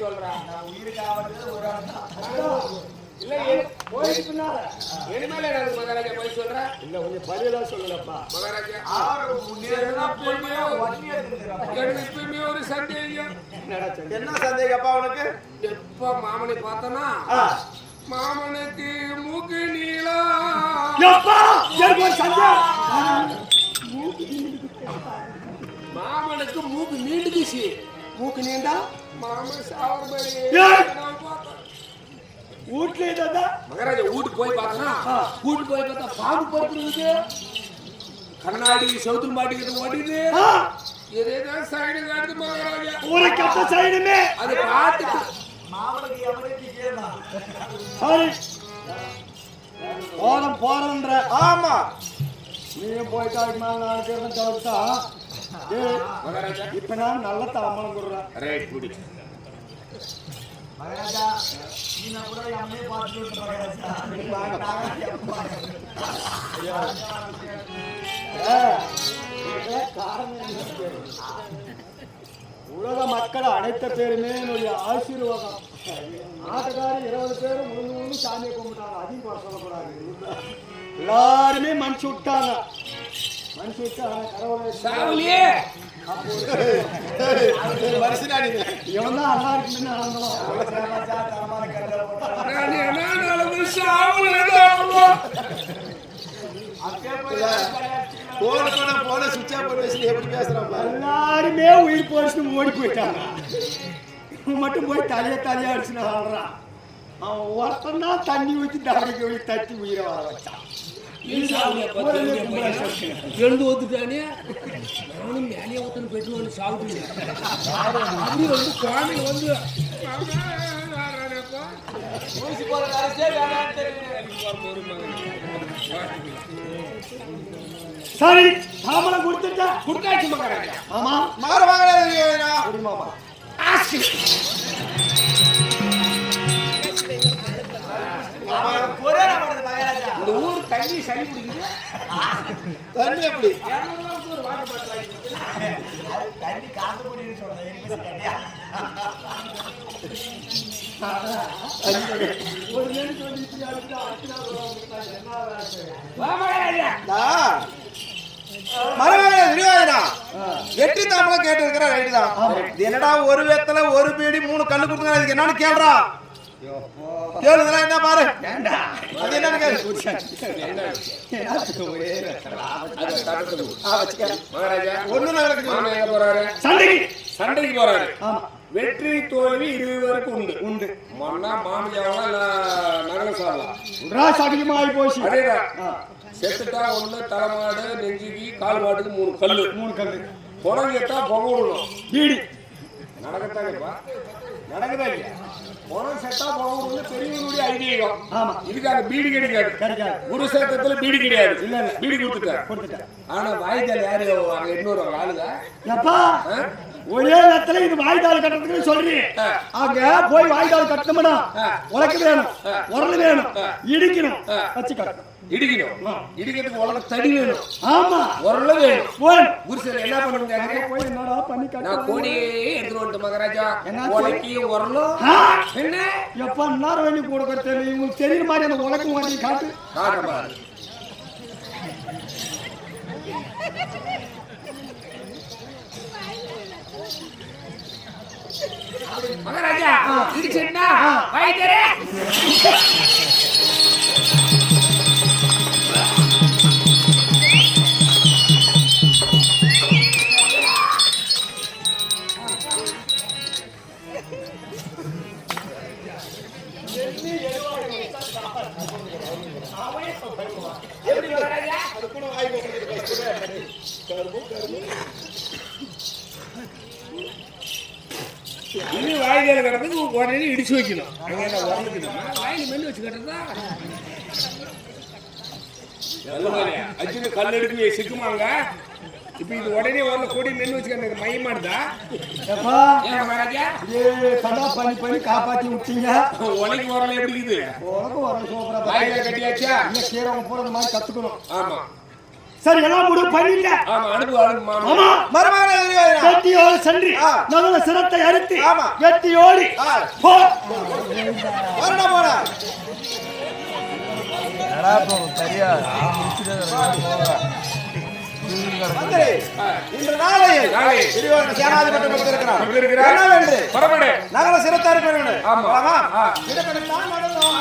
சொல்றேன். நான் உயிருக்காவது ஒரு இல்ல போயிட்டு பின்னால எனிமேல எனக்கு மகாராஜா போய் சொல்றேன். இல்ல கொஞ்சம் பதிலா சொல்லலப்பா மகாராஜா எனக்கு இப்பயுமே ஒரு சந்தேகம். என்ன சந்தேகப்பா உனக்கு? எப்ப மாமனை பார்த்தனா மாமனுக்கு மூக்கு நீளா மாமனுக்கு மூக்கு நீண்டுச்சு. மூக்கு நீண்டா மாமன் சாவர்படி வீட்லயே மகாராஜா வீட்டுக்கு போய் பார்த்தனா வீட்டுக்கு போய் பார்த்தா பாம்பு படுத்துருக்கு. கண்ணாடி செவுத்துல மாட்டிக்கிட்டு ஓடிது. ஏதேதோ சைடு காட்டு மகாராஜா. ஒரு கட்ட சைடுமே அது பார்த்துட்டு மாமனுக்கு எவனுக்கு கேளா சாரி போறன்ற ஆமா நீங்க போயிட்டு அதுக்கு மேல 4 பேரும் தவிர்த்தா மகாராஜா இப்ப நான் நல்ல தாமலம் கொடுறேன். ரைட் குடி மகாராஜா நீ கூட அம்மே பாத்துட்டு உலக மக்கள் அனைத்து பேருமே என்னுடைய ஆசீர்வாதம். ஆட்டக்காரர் 20 பேரும் முழு சாமியை கும்பிட்டாங்க. அதிகம் சொல்லக்கூடாது. எல்லாருமே மனுஷ விட்டாங்க. மனுஷ விட்டாங்க கடவுளே இவன் தான் நல்லா இருக்குன்னு எல்லாருமே உயிர் போச்சு ஓடி போயிட்டாங்க. மட்டும் போய் தலையா அடிச்சுன்னு ஆடுறான். அவன் ஒருத்தன் தான் தண்ணி ஊற்றி டவரைக்கு போய் தட்டி உயிரை வர வச்சான். எழுந்து ஒத்துட்டானே நானும் மேலே ஒத்தனை போயிட்டு வந்து சாப்பிட்டு அப்படி வந்து குழந்தைங்க வந்து சரி தாமலம் கொடுத்துட்டா குடுக்காச்சு மகாராஜா. ஆமா மாற வாங்கடா மாமா இந்த ஊர் தண்ணி சளி பிடிக்குது. தண்ணி எப்படி ஒரு வாட்டர் பாட்டில் தண்ணி காத்து போட்டு சொல்றேன். வெற்றி தாமலம் கேட்டு இருக்கிற ரைட்டு தான். என்னடா ஒரு வெத்தல ஒரு பீடி 3 கல்லு கொடுத்தா இதுக்கு என்னன்னு கேள்றா கேளுங்களா என்ன பாரு அது என்னன்னு கேளு. சண்டைக்கு போறாரு. வெற்றி தோல்வி 20 வரைக்கும் உண்டு. மண்ணா மாமியாவா நகல சாதலாம் அதிகமாகி போச்சு. அதேதான் செத்துட்டா ஒண்ணு தலைமாடு நெஞ்சுக்கு கால் மாட்டுக்கு 3 கல்லு புறங்கிட்டா புகவிடணும். பீடி நடக்கத்தாங்கப்பா நடக்குதா இல்லையா? புறம் செத்தா புகவிடணும் பெரியவங்களுடைய ஐதீகம். ஆமா இதுக்காக பீடி கிடைக்காது. ஒரு சேத்தத்துல பீடி கிடையாது. இல்ல பீடி கொடுத்துட்டார். ஆனா வாய்க்கால் யாரு அங்க இன்னொரு ஆளுங்க எப்பா ஒரே நேரத்துல இது வாய்க்கால் கட்டுறதுக்கு சொல்றீங்க. அங்க போய் வாய்க்கால் கட்டணும்னா உலக்கு வேணும், உரல் வேணும், இடிக்கணும், வச்சு கட்டணும். இடிக்கிறதுக்கு உலக தடி வேணும். ஆமா உரல் வேணும். குருசர் என்ன பண்ணுங்க போய் என்னடா பண்ணி நான் கோடியே எடுத்துட்டு வந்து மகாராஜா உலக்கி உரலும் என்ன எப்ப நேரம் வேண்டி கூட தெரியல. உங்களுக்கு தெரியுற மாதிரி அந்த உலகம் வாங்கி காட்டு காட்டுறாரு. மகாராஜா இடிச்சா வைத்தரே இன்னும் வாய்க்கால கட்டுறதுக்கு உடனே இடிச்சு வைக்கணும். வாயில மென்னு வச்சு கட்டுறதா அச்சுன்னு கல் எடுத்து சிக்குமாங்க. இப்ப இது உடனே வரல கோடி மென்னு வச்சுக்க மையமாடுதா பண்ணி காப்பாத்தி விட்டீங்க. உலக்கு வரல எப்படி இருக்குது? உலகம் வர சூப்பரா வாயில கட்டியாச்சா? கீரை போற மாதிரி கத்துக்கணும். ஆமா சரி எல்லாம் முடிவு பண்ணிட்ட. ஆமா அனுப்பு அனுப்பு ஆமா மருமகனை எதிர்வாயினா வெட்டியோடு சென்று நல்ல சிரத்தை அறுத்து ஆமா. வெட்டியோடி போ. வரடா போடா மந்திரி, இன்று நாளையில் விரிவான சேனாதிபதி கொடுத்திருக்கிறார். என்னவென்று நகர சிரத்தை இருக்க வேண்டும். ஆமா இடமெல்லாம் நடந்தோம்.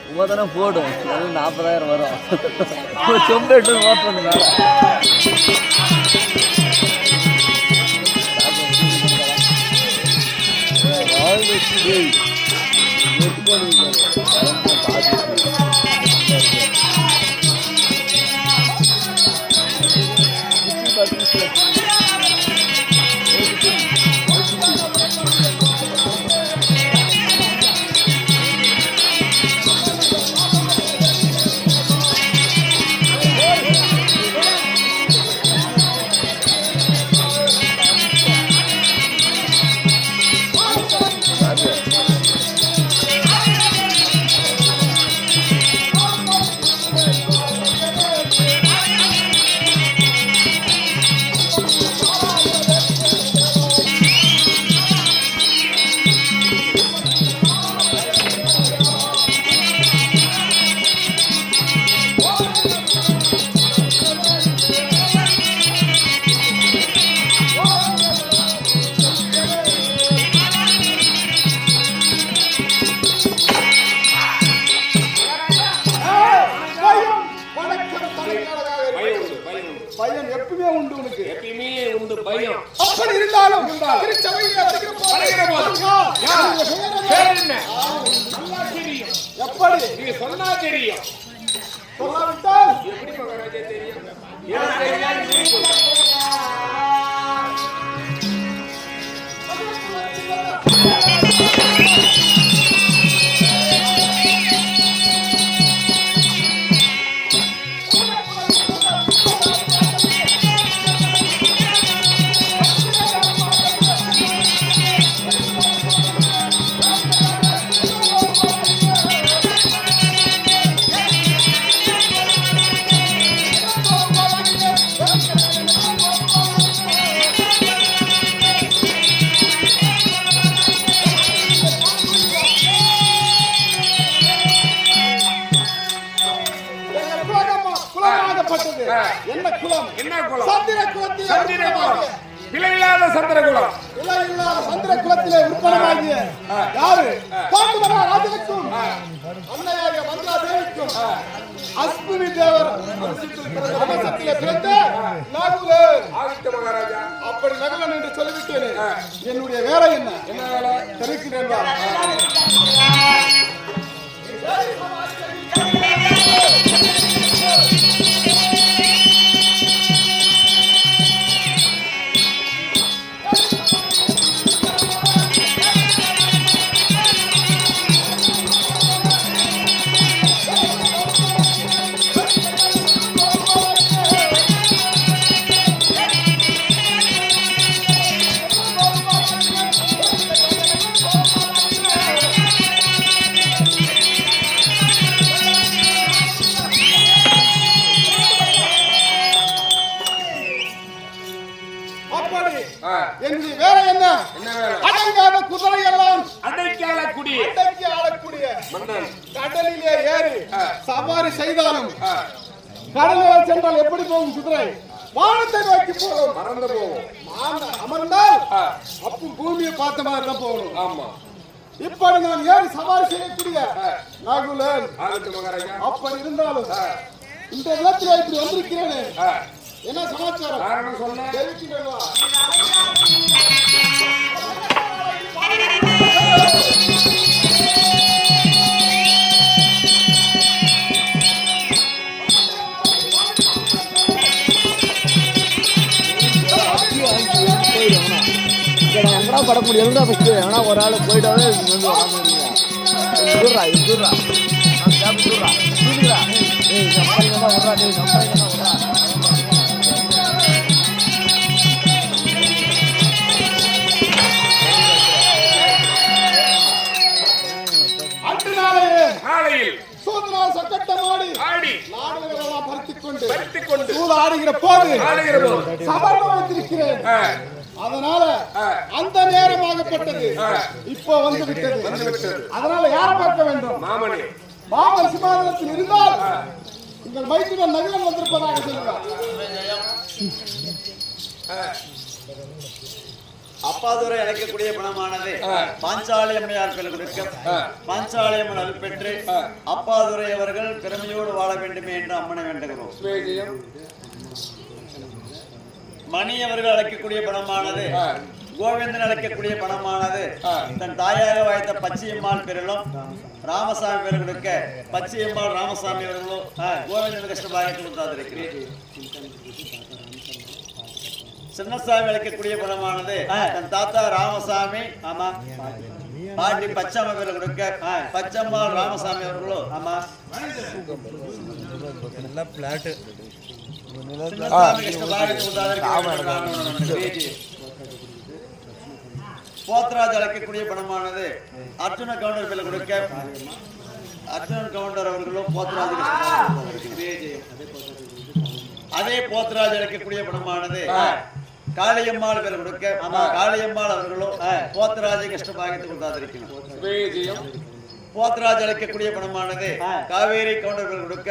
ஒவ்வொருத்தரும் போடும் 40,000 வரும். சொம்பேட்டு ஓட்டுறதுனால பயம் எப்பவுமே உண்டு உனக்கு. எப்பயுமே உண்டு பயம். அப்படி இருந்தாலும் திருச்சபையிலே வருகிற போது பேர் என்ன? நல்லா தெரியும். எப்படி நீ சொன்னா தெரியும். சொல்லாவிட்டால் எப்படி மகாராஜா தெரியும்? எனக்கு தெரியாது நீ சொல்லு. என்ன குலம்? என்ன குலம்? சந்திர குலத்தில் சந்திர குலம். விலையில்லாத சந்திர குலம். விலையில்லாத சந்திர குலத்திலே உற்பத்தமாகிய யாரு? பாண்டுமகா ராஜனுக்கும் அன்னையாகிய மந்திரா தேவிக்கும் அஸ்வினி தேவர் வம்சத்திலே பிறந்த நகுலன். ஆதித்த மகாராஜா. அப்படி நகுலன் என்று சொல்லிவிட்டேனே, என்னுடைய வேலை என்ன? என்ன வேலை? தெரிவிக்கிறேன். என்னுடைய வேலை என்ன? அடங்காத குதிரை எல்லாம் அடக்கி ஆளக்கூடிய மன்னன் கடலிலே ஏறி சவாரி செய்தாலும் கடலில் சென்றால் எப்படி போகும் குதிரை? வானத்தை நோக்கி போகும். மறந்து போவோம். அமர்ந்தால் அப்போ பூமியை பார்த்த மாதிரி தான் போகணும். ஆமா. இப்படி நான் ஏறி சவாரி செய்யக்கூடிய நகுலன். ஆதித்த மகாராஜா. அப்படி இருந்தாலும் இந்த விதத்தில் இப்படி வந்திருக்கிறேனே, என்ன சமாச்சாரம்? காரணம் சொல்ல தெரிவிக்கிறேன். பட முடியாது ஃபஸ்ட்டு ஏன்னா ஒரு ஆள் போயிட்டாவே வந்து வாங்கிடுவீங்க இதுரா இதுரா நான் கேப் இதுரா ஏய் சம்பாதிக்க தான் விட்றா டேய் சம்பாதிக்க தான் விட்றா நாளையில் சூதனால் சக்கட்டமாடி ஆடி நாடுகளெல்லாம் பறித்துக்கொண்டு பறித்துக்கொண்டு சூதாடுகிற போது ஆடுகிறபோது சபர்ணம் வைத்திருக்கிறேன். அதனால அந்த நேரமாகப்பட்டது இப்போ வந்து விட்டது. அதனால யாரை பார்க்க வேண்டும்? மாமனே மாமன் சிமாதனத்தில் இருந்தால் உங்கள் மைத்துனர் நகிலன் வந்திருப்பதாக சொல்கிறார். அப்பாதுரை அழைக்கக்கூடிய பணமானது பாஞ்சாலி அம்மையார் பிள்ளைகளுக்கு பாஞ்சாலி அம்மன் அருள் பெற்று அப்பாதுரை அவர்கள் திறமையோடு வாழ வேண்டுமே என்று அம்மனை வேண்டுகிறோம். மணி அவர்கள் அழைக்கக்கூடிய பணமானது கோவிந்தன் அழைக்கக்கூடிய பணமானது தன் தாயாக வாய்த்த பச்சையம்மாள் பெறலும் ராமசாமி பேர்களுக்கு பச்சையம்மாள் ராமசாமி அவர்களும் கோவிந்தன் கஷ்டமாக கொடுத்தாதிருக்கிறேன். சின்னசாமி அழைக்கக்கூடிய பணமானது தன் தாத்தா ராமசாமி ஆமா பாட்டி பச்சம்மா பேர் கொடுக்க பச்சம்மாள் ராமசாமி அவர்களோ ஆமா சின்னசாமி கஷ்டமாக கொடுத்தாதிருக்கிறேன். போத்ராஜ் அழைக்கக்கூடிய பணமானது அர்ஜுன கவுண்டர் பேர் கொடுக்க அர்ஜுனன் கவுண்டர் அவர்களும் போத்ராஜ் அதே போத்ராஜ் அழைக்கக்கூடிய பணமானது காளியம்மாள் பேர் கொடுக்க காளியம்மாள் அவர்களும் போத்ராஜை கஷ்டபாகத்தை கொடுத்தாதிருக்கணும். போத்ராஜ் அழைக்கக்கூடிய பணமானது காவேரி கவுண்டர் பேர் கொடுக்க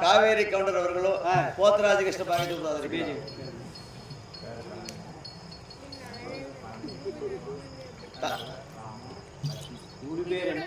காவேரி கவுண்டர் அவர்களும் போத்ராஜ் கஷ்டபாகத்தை கொடுத்தாதிருக்கணும்.